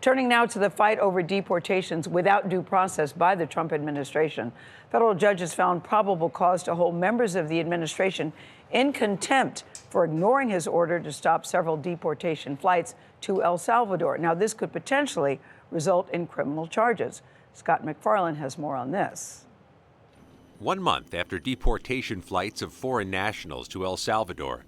Turning now to the fight over deportations without due process by the Trump administration. Federal judges found probable cause to hold members of the administration in contempt for ignoring his order to stop several deportation flights to El Salvador. Now, this could potentially result in criminal charges. Scott McFarland has more on this. 1 month after deportation flights of foreign nationals to El Salvador,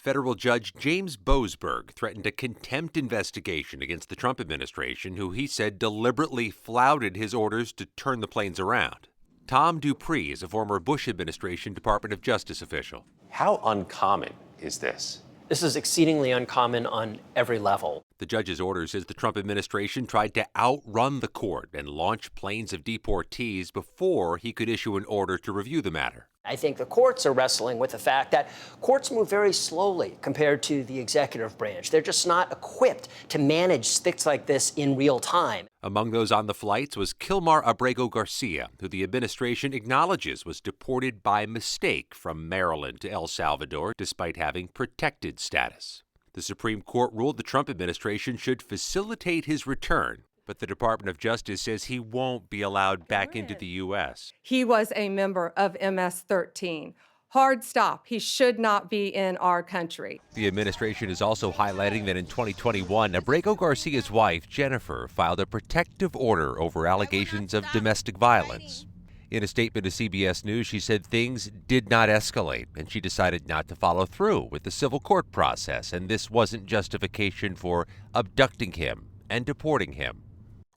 federal Judge James Boasberg threatened a contempt investigation against the Trump administration, who he said deliberately flouted his orders to turn the planes around. Tom Dupree is a former Bush administration Department of Justice official. How uncommon is this? This is exceedingly uncommon on every level. The judge's order says the Trump administration tried to outrun the court and launch planes of deportees before he could issue an order to review the matter. I think the courts are wrestling with the fact that courts move very slowly compared to the executive branch. They're just not equipped to manage things like this in real time. Among those on the flights was Kilmar Abrego Garcia, who the administration acknowledges was deported by mistake from Maryland to El Salvador despite having protected status. The Supreme Court ruled the Trump administration should facilitate his return, but the Department of Justice says he won't be allowed back into the U.S. He was a member of MS-13. Hard stop. He should not be in our country. The administration is also highlighting that in 2021, Abrego Garcia's wife, Jennifer, filed a protective order over allegations of domestic violence. In a statement to CBS News, she said things did not escalate, and she decided not to follow through with the civil court process, and this wasn't justification for abducting him and deporting him.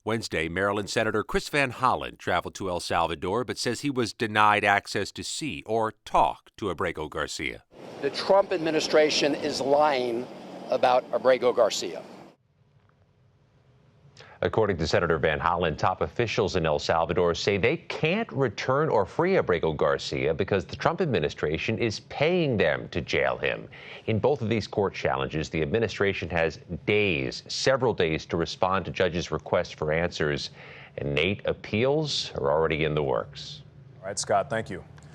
Wednesday, Maryland Senator Chris Van Hollen traveled to El Salvador, but says he was denied access to see or talk to Abrego Garcia. The Trump administration is lying about Abrego Garcia. According to Senator Van Hollen, top officials in El Salvador say they can't return or free Abrego Garcia because the Trump administration is paying them to jail him. In both of these court challenges, the administration has several days to respond to judges' requests for answers, and Nate, appeals are already in the works. All right, Scott, thank you.